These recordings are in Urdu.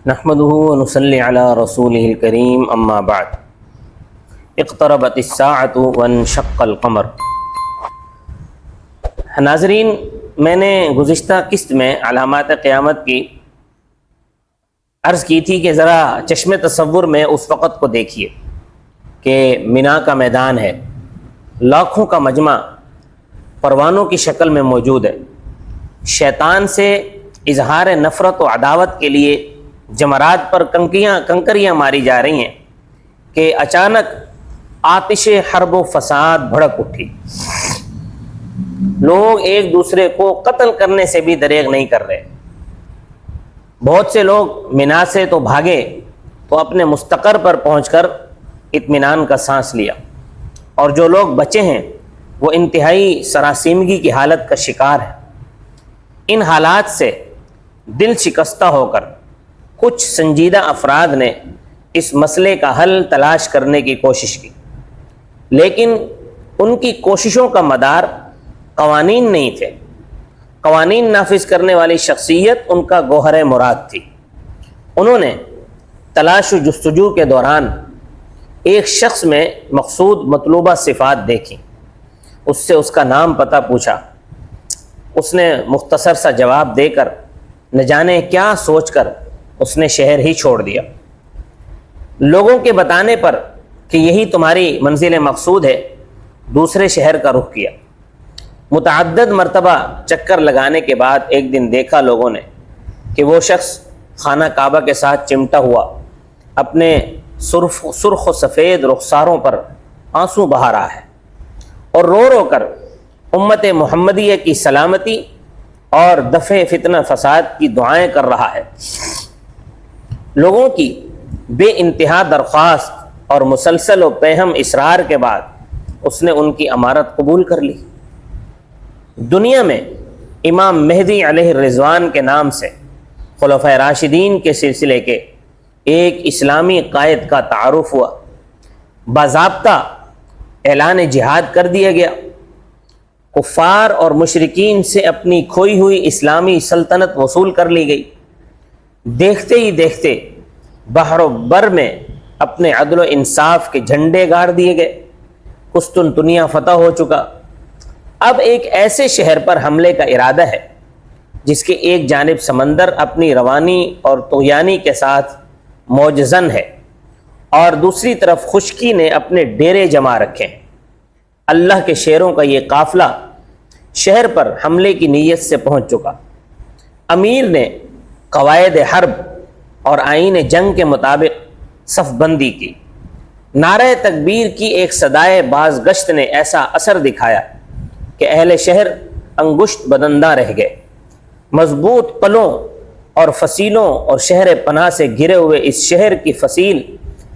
نحمده ونصلي على رسوله الكريم اما بعد اقتربت الساعة وانشق القمر۔ ناظرین، میں نے گزشتہ قسط میں علامات قیامت کی عرض کی تھی کہ ذرا چشم تصور میں اس وقت کو دیکھیے کہ مینا کا میدان ہے، لاکھوں کا مجمع پروانوں کی شکل میں موجود ہے، شیطان سے اظہار نفرت و عداوت کے لیے جمرات پر کنکریاں ماری جا رہی ہیں کہ اچانک آتش حرب و فساد بھڑک اٹھی۔ لوگ ایک دوسرے کو قتل کرنے سے بھی دریغ نہیں کر رہے۔ بہت سے لوگ مینا سے تو بھاگے تو اپنے مستقر پر پہنچ کر اطمینان کا سانس لیا، اور جو لوگ بچے ہیں وہ انتہائی سراسیمگی کی حالت کا شکار ہے۔ ان حالات سے دل شکستہ ہو کر کچھ سنجیدہ افراد نے اس مسئلے کا حل تلاش کرنے کی کوشش کی، لیکن ان کی کوششوں کا مدار قوانین نہیں تھے۔ قوانین نافذ کرنے والی شخصیت ان کا گوہر مراد تھی۔ انہوں نے تلاش و جستجو کے دوران ایک شخص میں مقصود مطلوبہ صفات دیکھی، اس سے اس کا نام پتہ پوچھا۔ اس نے مختصر سا جواب دے کر نہ جانے کیا سوچ کر اس نے شہر ہی چھوڑ دیا۔ لوگوں کے بتانے پر کہ یہی تمہاری منزل مقصود ہے، دوسرے شہر کا رخ کیا۔ متعدد مرتبہ چکر لگانے کے بعد ایک دن دیکھا لوگوں نے کہ وہ شخص خانہ کعبہ کے ساتھ چمٹا ہوا اپنے سرخ و سفید رخساروں پر آنسو بہا رہا ہے اور رو رو کر امت محمدیہ کی سلامتی اور دفع فتنہ فساد کی دعائیں کر رہا ہے۔ لوگوں کی بے انتہا درخواست اور مسلسل و پیہم اصرار کے بعد اس نے ان کی امارت قبول کر لی۔ دنیا میں امام مہدی علیہ الرضوان کے نام سے خلفائے راشدین کے سلسلے کے ایک اسلامی قائد کا تعارف ہوا، باضابطہ اعلان جہاد کر دیا گیا، کفار اور مشرکین سے اپنی کھوئی ہوئی اسلامی سلطنت وصول کر لی گئی۔ دیکھتے ہی دیکھتے بحر و بر میں اپنے عدل و انصاف کے جھنڈے گاڑ دیے گئے، قسطنطنیہ فتح ہو چکا۔ اب ایک ایسے شہر پر حملے کا ارادہ ہے جس کے ایک جانب سمندر اپنی روانی اور طغیانی کے ساتھ موجزن ہے، اور دوسری طرف خشکی نے اپنے ڈیرے جما رکھے ہیں۔ اللہ کے شیروں کا یہ قافلہ شہر پر حملے کی نیت سے پہنچ چکا۔ امیر نے قواعد حرب اور آئین جنگ کے مطابق صف بندی کی۔ نعرہ تکبیر کی ایک صدائے بازگشت نے ایسا اثر دکھایا کہ اہل شہر انگشت بدنداں رہ گئے۔ مضبوط پلوں اور فصیلوں اور شہر پناہ سے گھرے ہوئے اس شہر کی فصیل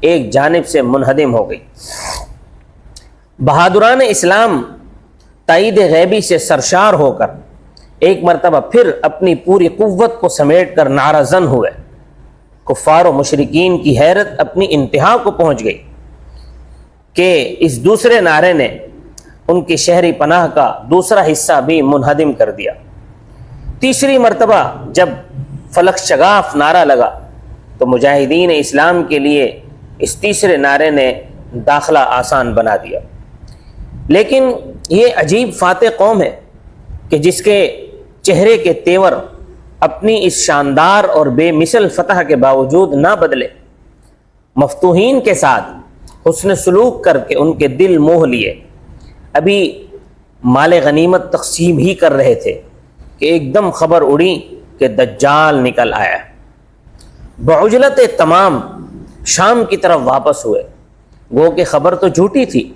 ایک جانب سے منہدم ہو گئی۔ بہادران اسلام تائید غیبی سے سرشار ہو کر ایک مرتبہ پھر اپنی پوری قوت کو سمیٹ کر نعرہ زن ہوئے۔ کفار و مشرکین کی حیرت اپنی انتہا کو پہنچ گئی کہ اس دوسرے نعرے نے ان کی شہری پناہ کا دوسرا حصہ بھی منہدم کر دیا۔ تیسری مرتبہ جب فلک شگاف نعرہ لگا تو مجاہدین اسلام کے لیے اس تیسرے نعرے نے داخلہ آسان بنا دیا۔ لیکن یہ عجیب فاتح قوم ہے کہ جس کے چہرے کے تیور اپنی اس شاندار اور بے مثل فتح کے باوجود نہ بدلے۔ مفتوحین کے ساتھ حسن سلوک کر کے ان کے دل موہ لیے۔ ابھی مال غنیمت تقسیم ہی کر رہے تھے کہ ایک دم خبر اڑی کہ دجال نکل آیا۔ بعجلت تمام شام کی طرف واپس ہوئے۔ گو کہ خبر تو جھوٹی تھی،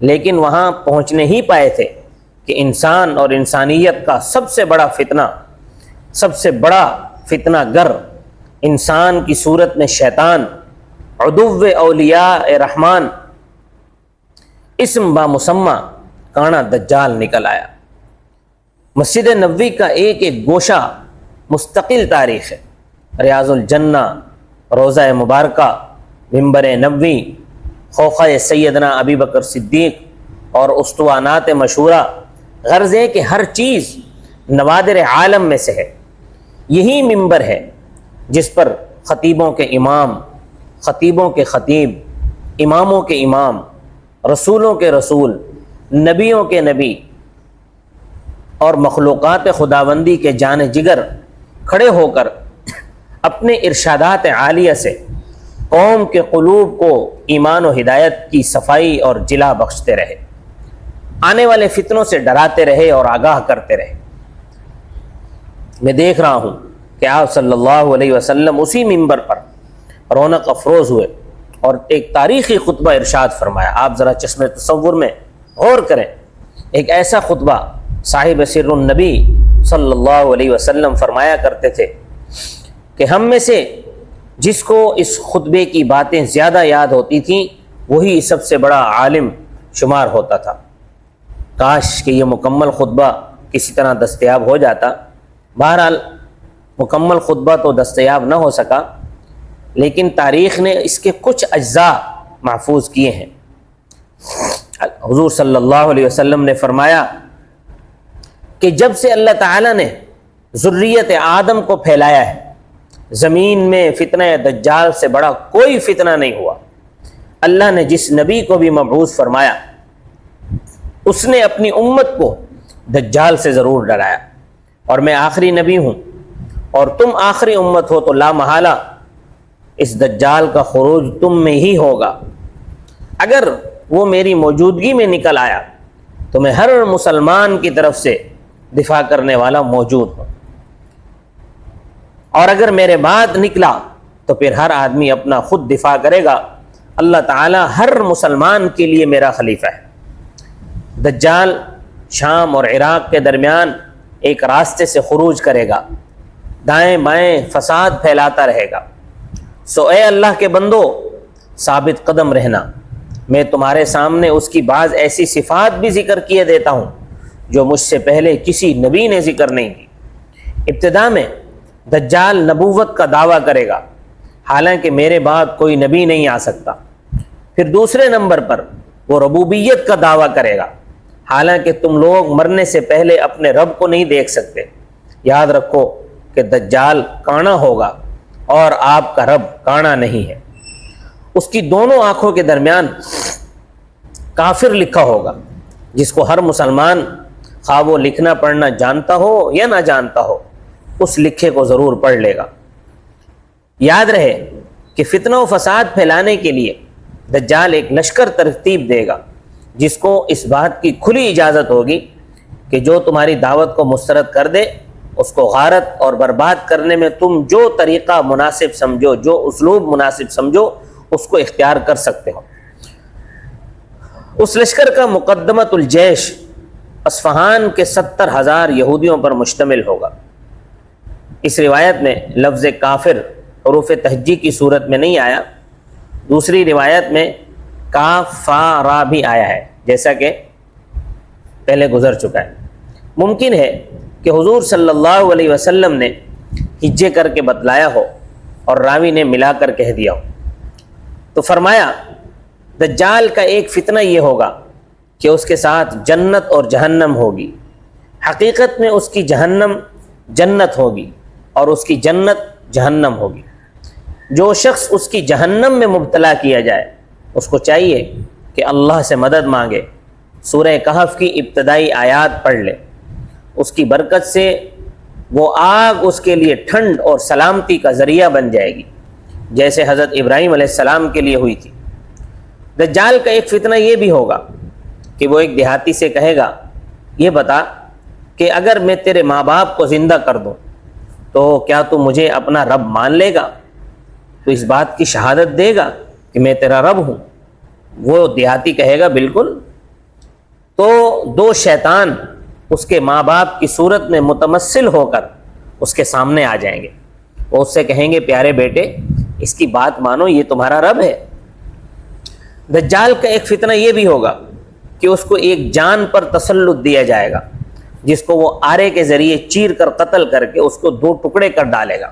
لیکن وہاں پہنچنے ہی پائے تھے کہ انسان اور انسانیت کا سب سے بڑا فتنہ گر انسان کی صورت میں شیطان، عدو اولیاء رحمان، اسم با مسمى کانا دجال نکل آیا۔ مسجد نبوی کا ایک ایک گوشہ مستقل تاریخ ہے۔ ریاض الجنہ، روضہ مبارکہ، منبر نبوی، خوخہ سیدنا ابی بکر صدیق اور اسطوانات مشہورہ، غرض ہے کہ ہر چیز نوادر عالم میں سے ہے۔ یہی منبر ہے جس پر خطیبوں کے امام، خطیبوں کے خطیب، اماموں کے امام، رسولوں کے رسول، نبیوں کے نبی اور مخلوقات خداوندی کے جان جگر کھڑے ہو کر اپنے ارشادات عالیہ سے قوم کے قلوب کو ایمان و ہدایت کی صفائی اور جلا بخشتے رہے، آنے والے فتنوں سے ڈراتے رہے اور آگاہ کرتے رہے۔ میں دیکھ رہا ہوں کہ آپ صلی اللہ علیہ وسلم اسی منبر پر رونق افروز ہوئے اور ایک تاریخی خطبہ ارشاد فرمایا۔ آپ ذرا چشم تصور میں غور کریں، ایک ایسا خطبہ صاحب سر النبی صلی اللہ علیہ وسلم فرمایا کرتے تھے کہ ہم میں سے جس کو اس خطبے کی باتیں زیادہ یاد ہوتی تھیں وہی سب سے بڑا عالم شمار ہوتا تھا۔ کاش کہ یہ مکمل خطبہ کسی طرح دستیاب ہو جاتا۔ بہرحال مکمل خطبہ تو دستیاب نہ ہو سکا، لیکن تاریخ نے اس کے کچھ اجزاء محفوظ کیے ہیں۔ حضور صلی اللہ علیہ وسلم نے فرمایا کہ جب سے اللہ تعالیٰ نے ذریت آدم کو پھیلایا ہے، زمین میں فتنہ دجال سے بڑا کوئی فتنہ نہیں ہوا۔ اللہ نے جس نبی کو بھی مبعوث فرمایا اس نے اپنی امت کو دجال سے ضرور ڈرایا، اور میں آخری نبی ہوں اور تم آخری امت ہو، تو لا محالہ اس دجال کا خروج تم میں ہی ہوگا۔ اگر وہ میری موجودگی میں نکل آیا تو میں ہر مسلمان کی طرف سے دفاع کرنے والا موجود ہوں، اور اگر میرے بعد نکلا تو پھر ہر آدمی اپنا خود دفاع کرے گا۔ اللہ تعالیٰ ہر مسلمان کے لیے میرا خلیفہ ہے۔ دجال شام اور عراق کے درمیان ایک راستے سے خروج کرے گا، دائیں بائیں فساد پھیلاتا رہے گا۔ سو اے اللہ کے بندو، ثابت قدم رہنا۔ میں تمہارے سامنے اس کی بعض ایسی صفات بھی ذکر کیے دیتا ہوں جو مجھ سے پہلے کسی نبی نے ذکر نہیں کی۔ ابتدا میں دجال نبوت کا دعویٰ کرے گا، حالانکہ میرے بعد کوئی نبی نہیں آ سکتا۔ پھر دوسرے نمبر پر وہ ربوبیت کا دعویٰ کرے گا، حالانکہ تم لوگ مرنے سے پہلے اپنے رب کو نہیں دیکھ سکتے۔ یاد رکھو کہ دجال کانا ہوگا اور آپ کا رب کانا نہیں ہے۔ اس کی دونوں آنکھوں کے درمیان کافر لکھا ہوگا، جس کو ہر مسلمان خواہ وہ لکھنا پڑھنا جانتا ہو یا نہ جانتا ہو اس لکھے کو ضرور پڑھ لے گا۔ یاد رہے کہ فتنہ و فساد پھیلانے کے لیے دجال ایک لشکر ترتیب دے گا، جس کو اس بات کی کھلی اجازت ہوگی کہ جو تمہاری دعوت کو مسترد کر دے اس کو غارت اور برباد کرنے میں تم جو طریقہ مناسب سمجھو، جو اسلوب مناسب سمجھو، اس کو اختیار کر سکتے ہو۔ اس لشکر کا مقدمۃ الجیش اصفہان کے 70,000 یہودیوں پر مشتمل ہوگا۔ اس روایت میں لفظ کافر حروف تہجی کی صورت میں نہیں آیا، دوسری روایت میں کاف فا را بھی آیا ہے، جیسا کہ پہلے گزر چکا ہے۔ ممکن ہے کہ حضور صلی اللہ علیہ وسلم نے ہجے کر کے بتلایا ہو اور راوی نے ملا کر کہہ دیا ہو۔ تو فرمایا دجال کا ایک فتنہ یہ ہوگا کہ اس کے ساتھ جنت اور جہنم ہوگی۔ حقیقت میں اس کی جہنم جنت ہوگی اور اس کی جنت جہنم ہوگی۔ جو شخص اس کی جہنم میں مبتلا کیا جائے اس کو چاہیے کہ اللہ سے مدد مانگے، سورہ کہف کی ابتدائی آیات پڑھ لے۔ اس کی برکت سے وہ آگ اس کے لیے ٹھنڈ اور سلامتی کا ذریعہ بن جائے گی، جیسے حضرت ابراہیم علیہ السلام کے لیے ہوئی تھی۔ دجال کا ایک فتنہ یہ بھی ہوگا کہ وہ ایک دیہاتی سے کہے گا، یہ بتا کہ اگر میں تیرے ماں باپ کو زندہ کر دوں تو کیا تو مجھے اپنا رب مان لے گا؟ تو اس بات کی شہادت دے گا کہ میں تیرا رب ہوں؟ وہ دیہاتی کہے گا بالکل۔ تو دو شیطان اس کے ماں باپ کی صورت میں متمثل ہو کر اس کے سامنے آ جائیں گے۔ وہ اس سے کہیں گے، پیارے بیٹے اس کی بات مانو، یہ تمہارا رب ہے۔ دجال کا ایک فتنہ یہ بھی ہوگا کہ اس کو ایک جان پر تسلط دیا جائے گا، جس کو وہ آرے کے ذریعے چیر کر قتل کر کے اس کو 2 ٹکڑے کر ڈالے گا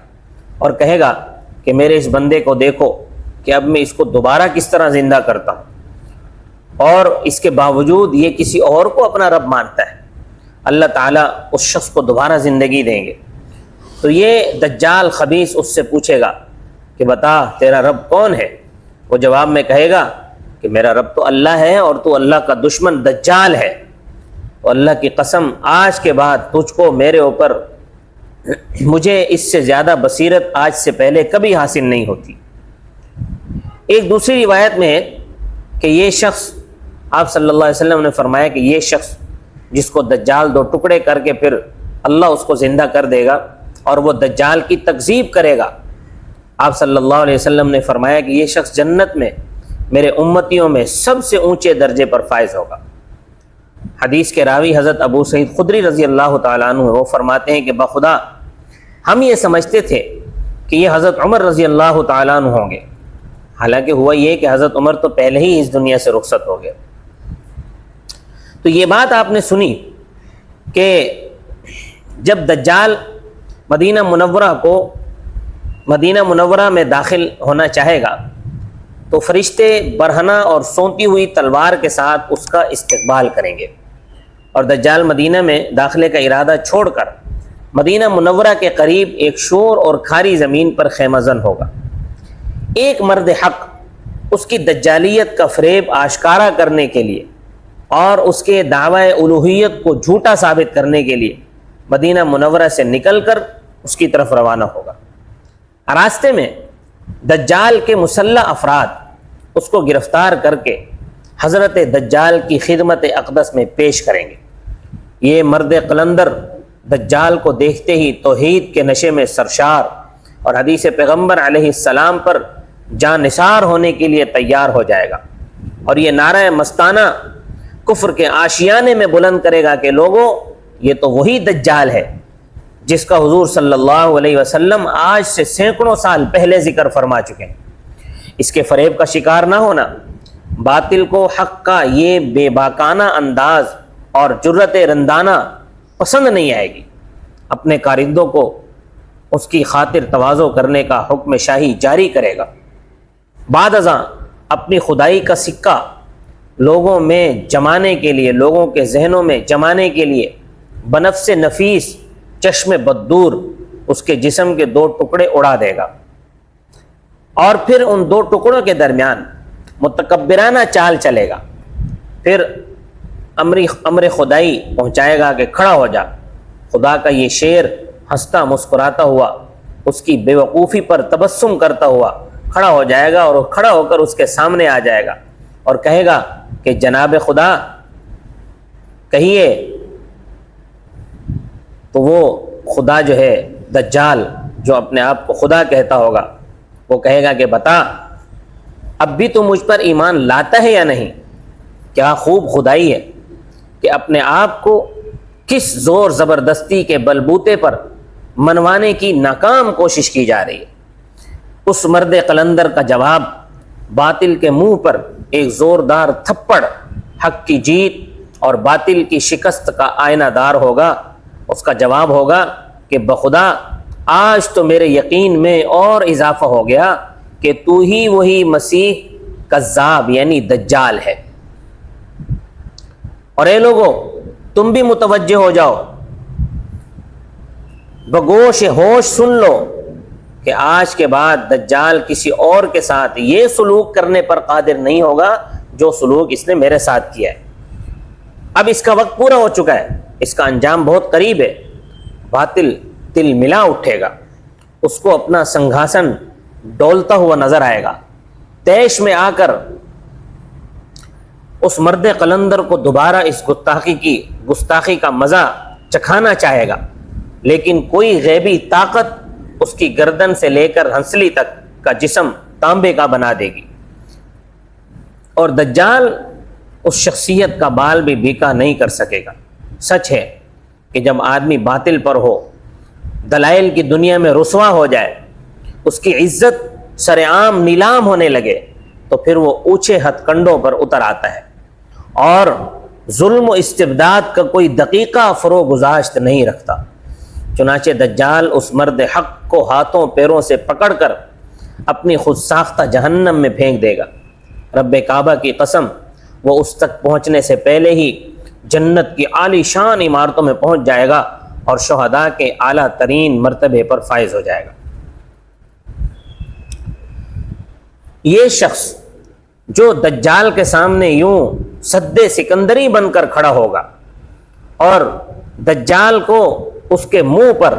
اور کہے گا کہ میرے اس بندے کو دیکھو کہ اب میں اس کو دوبارہ کس طرح زندہ کرتا ہوں، اور اس کے باوجود یہ کسی اور کو اپنا رب مانتا ہے۔ اللہ تعالیٰ اس شخص کو دوبارہ زندگی دیں گے۔ تو یہ دجال خبیث اس سے پوچھے گا کہ بتا تیرا رب کون ہے؟ وہ جواب میں کہے گا کہ میرا رب تو اللہ ہے اور تو اللہ کا دشمن دجال ہے، تو اللہ کی قسم آج کے بعد تجھ کو میرے اوپر مجھے اس سے زیادہ بصیرت آج سے پہلے کبھی حاصل نہیں ہوتی۔ ایک دوسری روایت میں ہے کہ یہ شخص، آپ صلی اللہ علیہ وسلم نے فرمایا کہ یہ شخص جس کو دجال دو ٹکڑے کر کے پھر اللہ اس کو زندہ کر دے گا اور وہ دجال کی تکذیب کرے گا، آپ صلی اللہ علیہ وسلم نے فرمایا کہ یہ شخص جنت میں میرے امتیوں میں سب سے اونچے درجے پر فائز ہوگا۔ حدیث کے راوی حضرت ابو سعید خدری رضی اللہ تعالیٰ عنہ وہ فرماتے ہیں کہ بخدا ہم یہ سمجھتے تھے کہ یہ حضرت عمر رضی اللہ تعالیٰ عنہ ہوں گے، حالانکہ ہوا یہ کہ حضرت عمر تو پہلے ہی اس دنیا سے رخصت ہو گئے۔ تو یہ بات آپ نے سنی کہ جب دجال مدینہ منورہ میں داخل ہونا چاہے گا تو فرشتے برہنہ اور سونتی ہوئی تلوار کے ساتھ اس کا استقبال کریں گے، اور دجال مدینہ میں داخلے کا ارادہ چھوڑ کر مدینہ منورہ کے قریب ایک شور اور کھاری زمین پر خیمہ زن ہوگا۔ ایک مرد حق اس کی دجالیت کا فریب آشکارا کرنے کے لیے اور اس کے دعوی الوہیت کو جھوٹا ثابت کرنے کے لیے مدینہ منورہ سے نکل کر اس کی طرف روانہ ہوگا۔ راستے میں دجال کے مسلح افراد اس کو گرفتار کر کے حضرت دجال کی خدمت اقدس میں پیش کریں گے۔ یہ مرد قلندر دجال کو دیکھتے ہی توحید کے نشے میں سرشار اور حدیث پیغمبر علیہ السلام پر جاں نثار ہونے کے لیے تیار ہو جائے گا، اور یہ نعرہ مستانہ کفر کے آشیانے میں بلند کرے گا کہ لوگوں یہ تو وہی دجال ہے جس کا حضور صلی اللہ علیہ وسلم آج سے سینکڑوں سال پہلے ذکر فرما چکے ہیں۔ اس کے فریب کا شکار نہ ہونا، باطل کو حق کا یہ بے باکانہ انداز اور جرت رندانہ پسند نہیں آئے گی۔ اپنے کارندوں کو اس کی خاطر تواضع کرنے کا حکم شاہی جاری کرے گا۔ بعد ازاں اپنی خدائی کا سکہ لوگوں میں جمانے کے لیے، لوگوں کے ذہنوں میں جمانے کے لیے بنفس نفیس چشم بددور اس کے جسم کے دو ٹکڑے اڑا دے گا، اور پھر ان دو ٹکڑوں کے درمیان متکبرانہ چال چلے گا، پھر امر خدائی پہنچائے گا کہ کھڑا ہو جا۔ خدا کا یہ شیر ہنستا مسکراتا ہوا اس کی بے وقوفی پر تبسم کرتا ہوا کھڑا ہو جائے گا، اور وہ کھڑا ہو کر اس کے سامنے آ جائے گا اور کہے گا کہ جناب خدا کہیے۔ تو وہ خدا جو ہے دجال جو اپنے آپ کو خدا کہتا ہوگا وہ کہے گا کہ بتا اب بھی تو مجھ پر ایمان لاتا ہے یا نہیں؟ کیا خوب خدائی ہے کہ اپنے آپ کو کس زور زبردستی کے بلبوتے پر منوانے کی ناکام کوشش کی جا رہی ہے۔ اس مرد قلندر کا جواب باطل کے منہ پر ایک زوردار تھپڑ حق کی جیت اور باطل کی شکست کا آئینہ دار ہوگا۔ اس کا جواب ہوگا کہ بخدا آج تو میرے یقین میں اور اضافہ ہو گیا کہ تو ہی وہی مسیح کذاب یعنی دجال ہے، اور اے لوگو تم بھی متوجہ ہو جاؤ، بگوش ہوش سن لو کہ آج کے بعد دجال کسی اور کے ساتھ یہ سلوک کرنے پر قادر نہیں ہوگا جو سلوک اس نے میرے ساتھ کیا ہے۔ اب اس کا وقت پورا ہو چکا ہے، اس کا انجام بہت قریب ہے۔ باطل تل ملا اٹھے گا، اس کو اپنا سنگھاسن ڈولتا ہوا نظر آئے گا، تیش میں آ کر اس مرد قلندر کو دوبارہ اس گستاخی کا مزہ چکھانا چاہے گا، لیکن کوئی غیبی طاقت اس کی گردن سے لے کر ہنسلی تک کا جسم تانبے کا بنا دے گی، اور دجال اس شخصیت کا بال بھی بیکا نہیں کر سکے گا۔ سچ ہے کہ جب آدمی باطل پر ہو، دلائل کی دنیا میں رسوا ہو جائے، اس کی عزت سر عام نیلام ہونے لگے، تو پھر وہ اونچے ہتھ کنڈوں پر اتر آتا ہے اور ظلم و استبداد کا کوئی دقیقہ فروغ گزاشت نہیں رکھتا۔ چنانچہ دجال اس مرد حق کو ہاتھوں پیروں سے پکڑ کر اپنی خود ساختہ جہنم میں پھینک دے گا۔ رب کعبہ کی قسم، وہ اس تک پہنچنے سے پہلے ہی جنت کی عالی شان عمارتوں میں پہنچ جائے گا اور شہداء کے اعلیٰ ترین مرتبے پر فائز ہو جائے گا۔ یہ شخص جو دجال کے سامنے یوں سد سکندری بن کر کھڑا ہوگا اور دجال کو اس کے منہ پر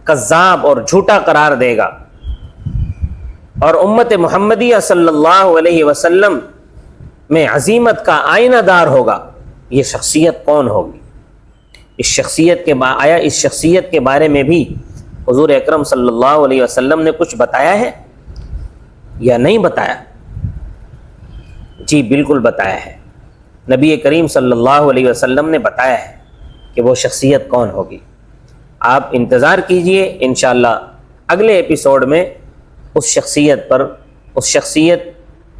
کذاب اور جھوٹا قرار دے گا اور امت محمدیہ صلی اللہ علیہ وسلم میں عظیمت کا آئینہ دار ہوگا، یہ شخصیت کون ہوگی؟ اس شخصیت کے بارے میں بھی حضور اکرم صلی اللہ علیہ وسلم نے کچھ بتایا ہے یا نہیں بتایا؟ جی بالکل بتایا ہے، نبی کریم صلی اللہ علیہ وسلم نے بتایا ہے کہ وہ شخصیت کون ہوگی۔ آپ انتظار کیجئے، انشاءاللہ اگلے ایپیسوڈ میں اس شخصیت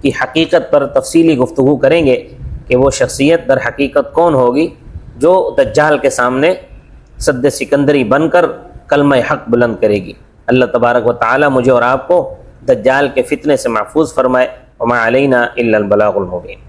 کی حقیقت پر تفصیلی گفتگو کریں گے کہ وہ شخصیت در حقیقت کون ہوگی جو دجال کے سامنے سد سکندری بن کر کلمہ حق بلند کرے گی۔ اللہ تبارک و تعالی مجھے اور آپ کو دجال کے فتنے سے محفوظ فرمائے۔ وما علینا الا البلاغ المبین۔